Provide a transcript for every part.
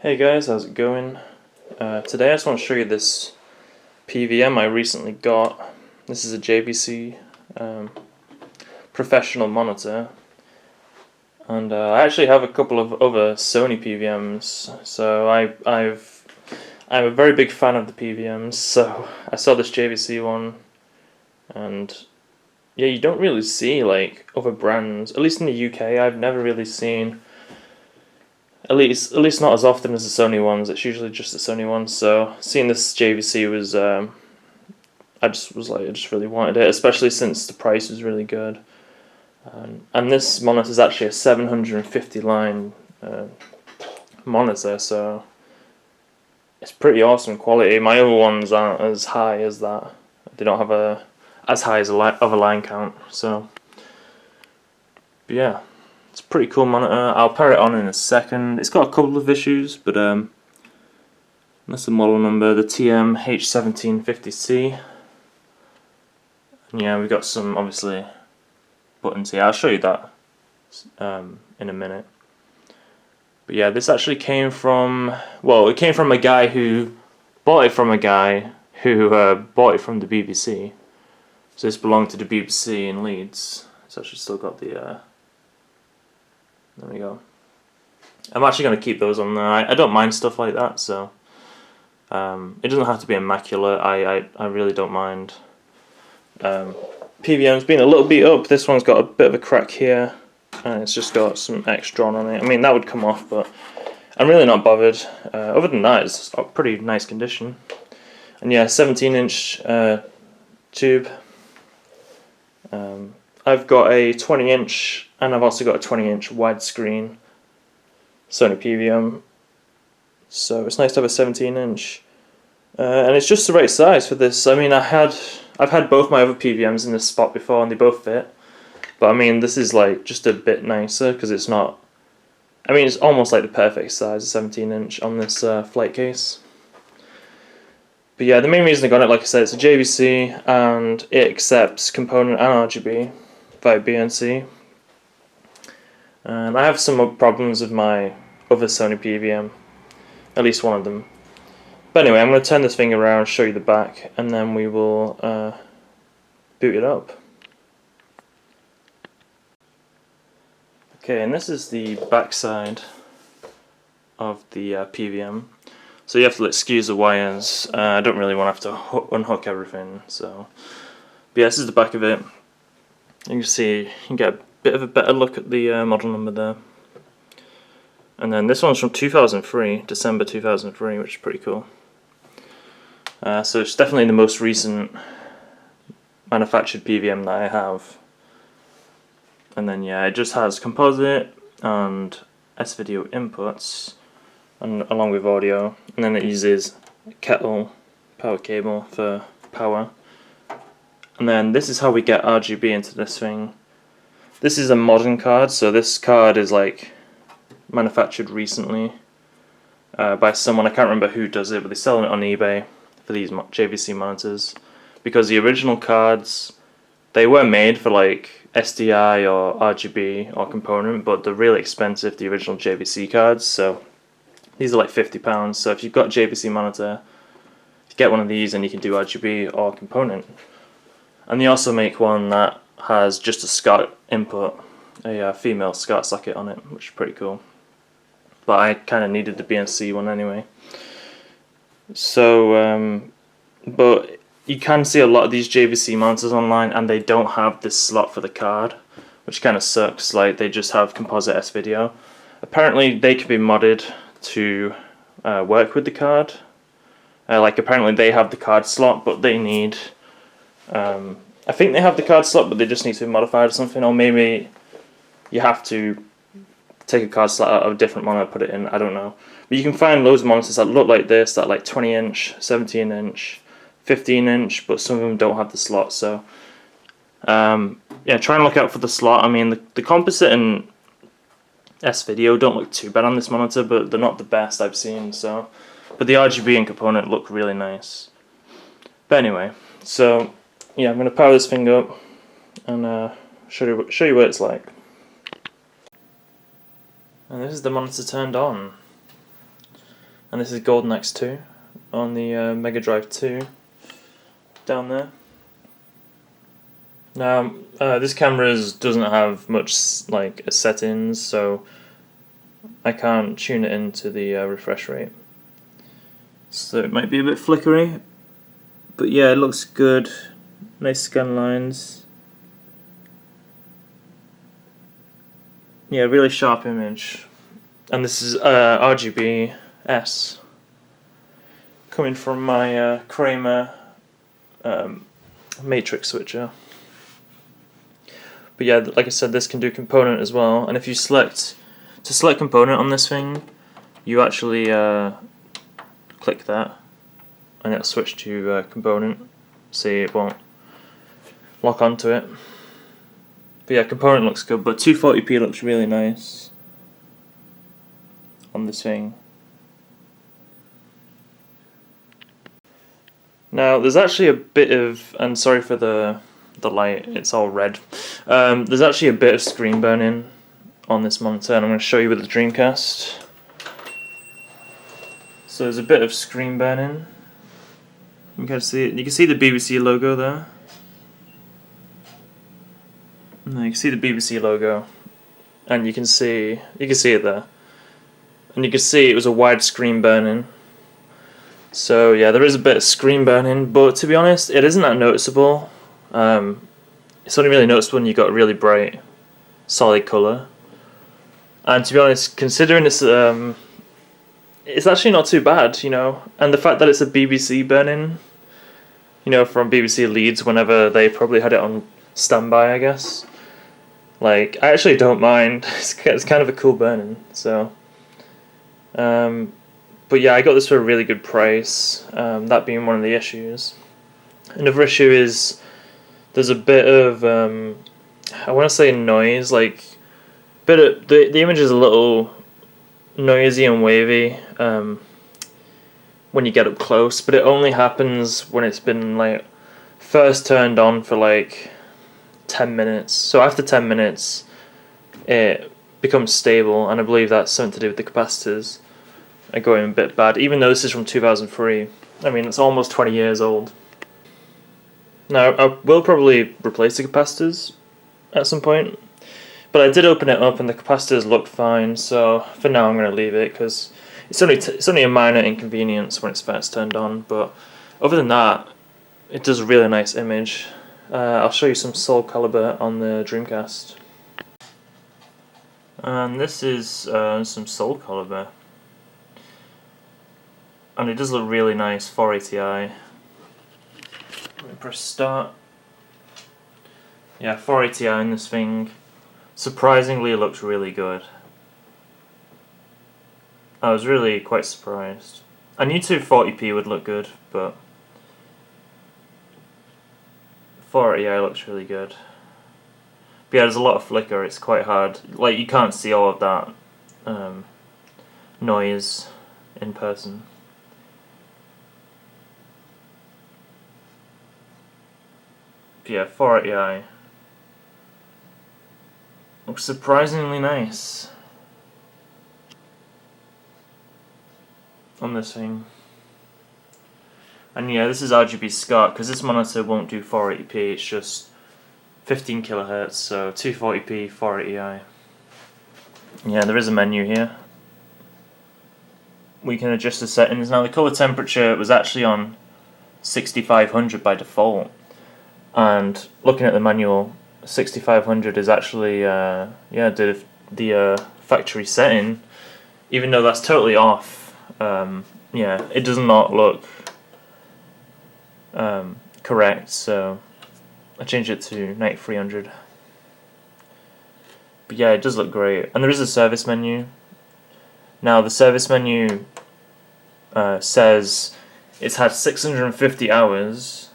Hey guys, how's it going? Today I just want to show you this PVM I recently got. This is a JVC professional monitor, and I actually have a couple of other Sony PVMs. So I'm a very big fan of the PVMs. So I saw this JVC one, and yeah, you don't really see like other brands. At least in the UK, I've never really seen. At least not as often as the Sony ones. It's usually just the Sony ones. So seeing this JVC was, I just really wanted it, especially since the price was really good. And this monitor is actually a 750 line monitor, so it's pretty awesome quality. My other ones aren't as high as that. They don't have as high as of a line count. So, but yeah. It's a pretty cool monitor. I'll pair it on in a second. It's got a couple of issues, but that's the model number, the TM-H1750C. And yeah, we've got some, obviously, buttons here. I'll show you that in a minute. But yeah, this actually came from, well, it came from a guy who bought it from a guy who bought it from the BBC. So this belonged to the BBC in Leeds. It's actually still got the... There we go. I'm actually going to keep those on there. I don't mind stuff like that, so it doesn't have to be immaculate. I really don't mind. PVM's been a little beat up. This one's got a bit of a crack here, and it's just got some X drawn on it. I mean, that would come off, but I'm really not bothered. Other than that, it's a pretty nice condition. And yeah, 17-inch tube. I've got a 20-inch, and I've also got a 20-inch widescreen Sony PVM. So it's nice to have a 17-inch, and it's just the right size for this. I mean, I've had both my other PVMs in this spot before, and they both fit. But I mean, this is like just a bit nicer because it's not. I mean, it's almost like the perfect size, 17-inch on this flight case. But yeah, the main reason I got it, like I said, it's a JVC, and it accepts component and RGB via BNC. And I have some problems with my other Sony PVM, at least one of them. But anyway, I'm going to turn this thing around, show you the back, and then we will boot it up. Okay, and this is the back side of the PVM. So you have to excuse the wires. I don't really want to have to unhook everything. So, but yeah, this is the back of it. You can see, you can get a bit of a better look at the model number there. And then this one's from 2003, December 2003, which is pretty cool. So it's definitely the most recent manufactured PVM that I have. And then yeah, it just has composite and S-video inputs, and along with audio, and then it uses a kettle power cable for power. And then this is how we get RGB into this thing. This is a modern card, so this card is like manufactured recently by someone. I can't remember who does it, but they're selling it on eBay for these JVC monitors, because the original cards, they were made for like SDI or RGB or component, but they're really expensive, the original JVC cards. So these are like £50. So if you've got a JVC monitor, you get one of these and you can do RGB or component. And they also make one that has just a SCART input, a female SCART socket on it, which is pretty cool. But I kind of needed the BNC one anyway. So, but you can see a lot of these JVC monitors online, and they don't have this slot for the card, which kind of sucks. Like, they just have composite S-video. Apparently, they can be modded to work with the card. Like, apparently they have the card slot, but they need... I think they have the card slot, but they just need to be modified or something. Or maybe you have to take a card slot out of a different monitor, put it in. I don't know. But you can find loads of monitors that look like this, that like 20-inch, 17-inch, 15-inch, but some of them don't have the slot. So yeah, try and look out for the slot. I mean, the composite and S-video don't look too bad on this monitor, but they're not the best I've seen. So, but the RGB and component look really nice. But anyway, so yeah, I'm going to power this thing up and show you what it's like. And this is the monitor turned on. and this is Golden Axe 2 on the Mega Drive 2 down there. Now this camera doesn't have much like settings, so I can't tune it into the refresh rate, so it might be a bit flickery, but yeah, it looks good. Nice scan lines. Yeah, really sharp image. And this is RGB-S coming from my Kramer matrix switcher. But yeah, like I said, this can do component as well, and if you select component on this thing, you actually click that and it'll switch to component. See, it won't lock onto it. But yeah, component looks good, but 240p looks really nice on this thing. Now there's actually a bit of, and sorry for the light, it's all red. There's actually a bit of screen burning on this monitor, and I'm going to show you with the Dreamcast. So there's a bit of screen burning. You can see it. You can see the BBC logo there. No, you can see the BBC logo, and you can see it there, and you can see it was a wide screen burning. So yeah, there is a bit of screen burning, but to be honest, it isn't that noticeable. It's only really noticeable when you got a really bright, solid color. And to be honest, considering it's actually not too bad, you know. And the fact that it's a BBC burning, you know, from BBC Leeds, whenever they probably had it on standby, I guess. Like, I actually don't mind. It's kind of a cool burning. So, but yeah, I got this for a really good price. That being one of the issues. Another issue is there's a bit of I want to say noise. Like, bit of the image is a little noisy and wavy when you get up close, but it only happens when it's been like first turned on for like 10 minutes. So after 10 minutes it becomes stable, and I believe that's something to do with the capacitors are going a bit bad, even though this is from 2003. I mean, it's almost 20 years old. Now I will probably replace the capacitors at some point, but I did open it up and the capacitors look fine, so for now I'm going to leave it, because it's only a minor inconvenience when it's first turned on, but other than that it does a really nice image. I'll show you some Soul Calibur on the Dreamcast. And this is some Soul Calibur, and it does look really nice, 480i. Let me press start. Yeah, 480i in this thing. Surprisingly, it looks really good. I was really quite surprised. I knew 240p would look good, but 480i looks really good. But yeah, there's a lot of flicker, it's quite hard. Like, you can't see all of that noise in person. But yeah, 480i looks surprisingly nice on this thing. And yeah, this is RGB SCART, because this monitor won't do 480p, it's just 15 kHz, so 240p, 480i. Yeah, there is a menu here. We can adjust the settings. Now the color temperature was actually on 6500 by default, and looking at the manual, 6500 is actually the factory setting, even though that's totally off. Yeah, it does not look correct, so I changed it to 9300. But yeah, it does look great. And there is a service menu. Now the service menu says it's had 650 hours,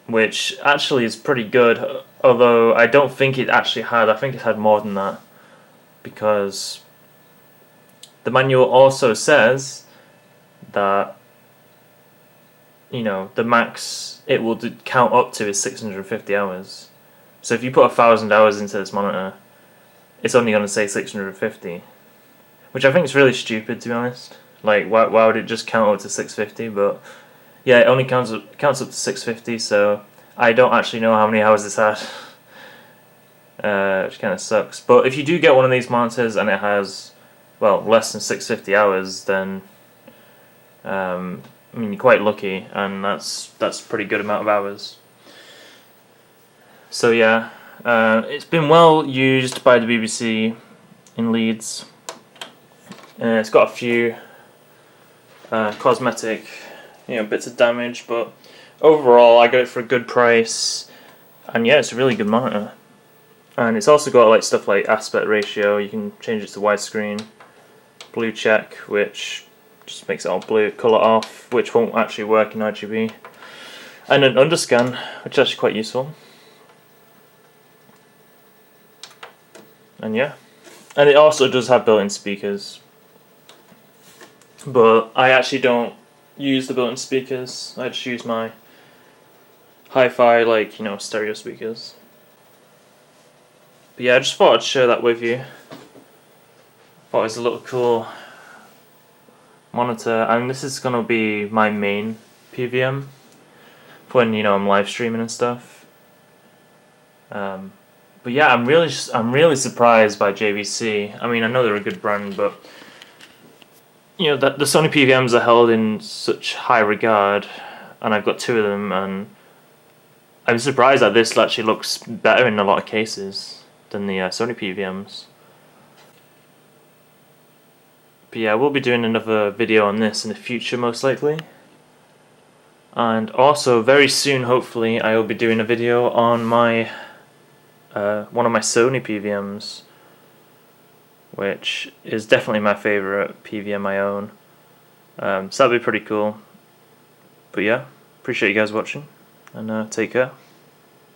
which actually is pretty good, although I don't think it actually had. I think it had more than that, because the manual also says that, you know, the max it will count up to is 650 hours. So if you put 1,000 hours into this monitor, it's only going to say 650, which I think is really stupid, to be honest. Like, why would it just count up to 650? But yeah, it only counts up to 650, so I don't actually know how many hours it's had, which kind of sucks. But if you do get one of these monitors and it has, well, less than 650 hours, then I mean, you're quite lucky, and that's a pretty good amount of hours. So yeah, it's been well used by the BBC in Leeds. It's got a few cosmetic, bits of damage, but overall I got it for a good price, and yeah, it's a really good monitor. And it's also got like stuff like aspect ratio. You can change it to widescreen, blue check, which just makes it all blue, color off, which won't actually work in RGB, and an underscan, which is actually quite useful. And yeah, and it also does have built-in speakers, but I actually don't use the built-in speakers. I just use my hi-fi, like, stereo speakers. But yeah, I just thought I'd share that with you. Thought it was a little cool monitor, and this is gonna be my main PVM for when I'm live streaming and stuff. But yeah, I'm really surprised by JVC. I mean, I know they're a good brand, but that the Sony PVMs are held in such high regard, and I've got two of them, and I'm surprised that this actually looks better in a lot of cases than the Sony PVMs. But yeah, we'll be doing another video on this in the future, most likely. And also, very soon, hopefully, I will be doing a video on my one of my Sony PVMs, which is definitely my favourite PVM I own. So that'll be pretty cool. But yeah, appreciate you guys watching, and take care.